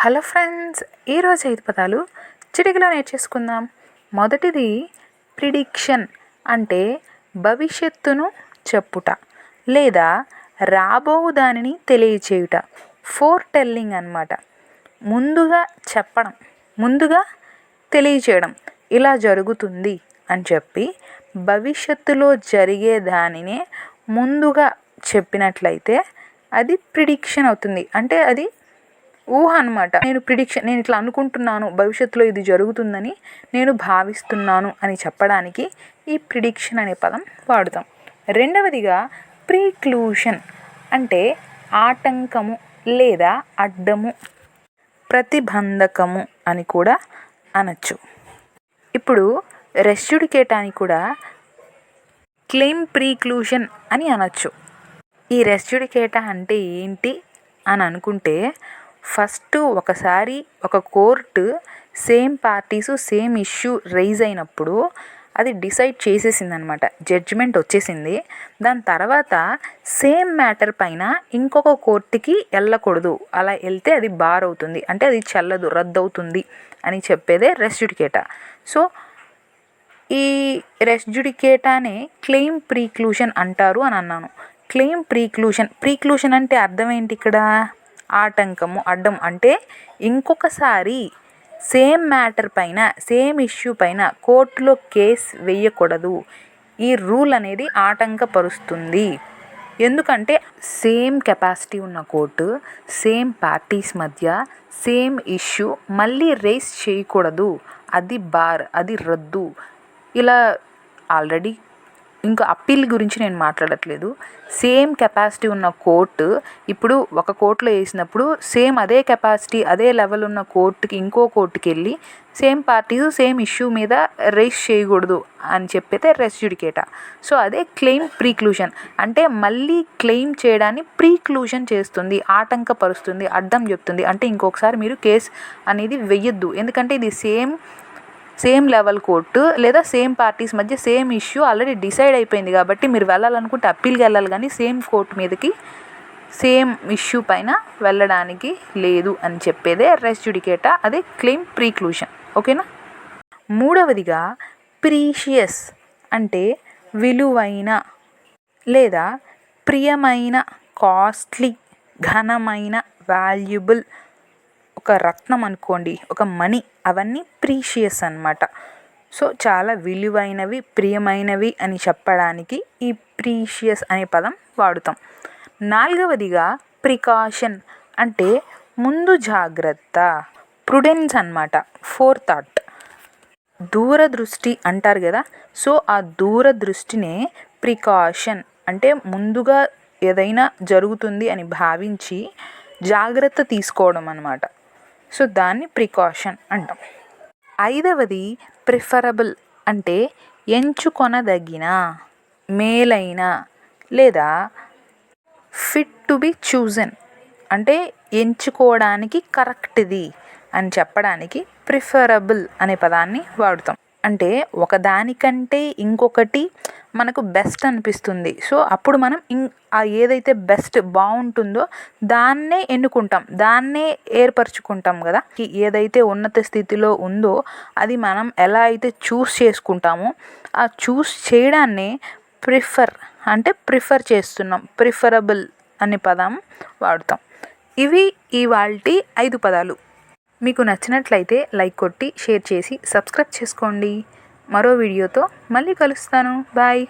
Hello friends, ఈరోజు 5 పదాలు చిటికలో నేర్చేసుకుందాం. మొదటిది ప్రిడిక్షన్, అంటే భవిష్యత్తును చెప్పుట లేదా రాబో దానిని తెలియచేయుట. ఫోర్ టెల్లింగ్ అన్నమాట. ముందుగా చెప్పడం, ముందుగా తెలియచేయడం, ఇలా జరుగుతుంది అని చెప్పి భవిష్యత్తులో జరిగే దానినే ముందుగా చెప్పినట్లయితే అది ప్రిడిక్షన్ అవుతుంది. అంటే అది ఊహ అనమాట. నేను ఇట్లా అనుకుంటున్నాను, భవిష్యత్తులో ఇది జరుగుతుందని నేను భావిస్తున్నాను అని చెప్పడానికి ఈ ప్రిడిక్షన్ అనే పదం వాడుతాం. రెండవదిగా ప్రీక్లూషన్, అంటే ఆటంకము లేదా అడ్డము, ప్రతిబంధకము అని కూడా అనొచ్చు. ఇప్పుడు రెస్ జుడికేటాని కూడా క్లెయిమ్ ప్రీక్లూషన్ అని అనొచ్చు. ఈ రెస్ జుడికేటా అంటే ఏంటి అని అనుకుంటే, ఫస్ట్ ఒకసారి ఒక court same parties same issue raise అయినప్పుడు అది డిసైడ్ చేసేసిందనమాట, జడ్జిమెంట్ వచ్చేసింది. దాని తర్వాత సేమ్ మ్యాటర్ పైన ఇంకొక కోర్టుకి వెళ్ళకూడదు. అలా వెళ్తే అది బార్ అవుతుంది, అంటే అది చెల్లదు, రద్దు అవుతుంది అని చెప్పేదే రెస్ జుడికేటా. సో ఈ రెస్ జుడికేటానే క్లెయిమ్ ప్రీక్లూషన్ అంటారు అని అన్నాను. క్లెయిమ్ ప్రీక్లూషన్ అంటే అర్థం ఏంటి ఇక్కడ? ఆటంకము, అడ్డం. అంటే ఇంకొకసారి సేమ్ మ్యాటర్ పైన, సేమ్ ఇష్యూ పైన కోర్టులో కేసు వేయకూడదు. ఈ రూల్ అనేది ఆటంకపరుస్తుంది. ఎందుకంటే సేమ్ కెపాసిటీ ఉన్న కోర్టు సేమ్ పార్టీస్ మధ్య సేమ్ ఇష్యూ మళ్ళీ రేస్ చేయకూడదు. అది బార్, అది రద్దు. ఇలా ఆల్రెడీ ఇంకా అప్పీల్ గురించి నేను మాట్లాడట్లేదు. సేమ్ కెపాసిటీ ఉన్న కోర్టు ఇప్పుడు ఒక కోర్టులో వేసినప్పుడు సేమ్ అదే కెపాసిటీ, అదే లెవెల్ ఉన్న కోర్టుకి, ఇంకో కోర్టుకి వెళ్ళి సేమ్ పార్టీస్ సేమ్ ఇష్యూ మీద రేస్ చేయకూడదు అని చెప్పితే రెస్ జుడికేటా. సో అదే క్లెయిమ్ ప్రీక్లూషన్. అంటే మళ్ళీ క్లెయిమ్ చేయడాన్ని ప్రీక్లూషన్ చేస్తుంది, ఆటంకపరుస్తుంది, అడ్డం చెప్తుంది. అంటే ఇంకొకసారి మీరు కేసు అనేది వెయ్యొద్దు. ఎందుకంటే ఇది సేమ్ లెవెల్ కోర్టు లేదా సేమ్ పార్టీస్ మధ్య సేమ్ ఇష్యూ ఆల్రెడీ డిసైడ్ అయిపోయింది కాబట్టి మీరు వెళ్ళాలనుకుంటే అప్పీల్కి వెళ్ళాలి, కానీ సేమ్ కోర్టు మీదకి సేమ్ ఇష్యూ పైన వెళ్ళడానికి లేదు అని చెప్పేదే రెస్ జుడికేటా. అదే క్లెయిమ్ ప్రీక్లూషన్. ఓకేనా? మూడవదిగా ప్రీషియస్, అంటే విలువైన లేదా ప్రియమైన, కాస్ట్లీ, ఘనమైన, వాల్యుబుల్. ఒక రత్నం అనుకోండి, ఒక మనీ, అవన్నీ ప్రీషియస్ అన్నమాట. సో చాలా విలువైనవి, ప్రియమైనవి అని చెప్పడానికి ఈ ప్రీషియస్ అనే పదం వాడుతాం. నాలుగవదిగా ప్రికాషన్, అంటే ముందు జాగ్రత్త, ప్రుడెన్స్ అన్నమాట. ఫోర్థాట్, దూరదృష్టి అంటారు కదా. సో ఆ దూరదృష్టినే ప్రికాషన్, అంటే ముందుగా ఏదైనా జరుగుతుంది అని భావించి జాగ్రత్త తీసుకోవడం అన్నమాట. సో దాన్ని ప్రికాషన్ అంటాం. ఐదవది ప్రిఫరబుల్, అంటే ఎంచుకొనదగిన, మేలైన లేదా ఫిట్ టు బి చూజన్, అంటే ఎంచుకోవడానికి కరెక్ట్ది అని చెప్పడానికి ప్రిఫరబుల్ అనే పదాన్ని వాడుతాం. అంటే ఒకదానికంటే ఇంకొకటి మనకు బెస్ట్ అనిపిస్తుంది. సో అప్పుడు మనం ఏదైతే బెస్ట్ బాగుంటుందో దాన్నే ఎన్నుకుంటాం, దాన్నే ఏర్పరచుకుంటాం కదా. ఏదైతే ఉన్నత స్థితిలో ఉందో అది మనం ఎలా అయితే చూస్ చేసుకుంటామో ఆ చూస్ చేయడాన్నే ప్రిఫర్ చేస్తున్నాం, ప్రిఫరబుల్ అనే పదం వాడుతాం. ఇవి ఇవాల్టి 5 పదాలు. మీకు నచ్చినట్లయితే లైక్ కొట్టి, షేర్ చేసి, సబ్స్క్రైబ్ చేసుకోండి. మరో వీడియోతో మళ్ళీ కలుస్తాను. బాయ్.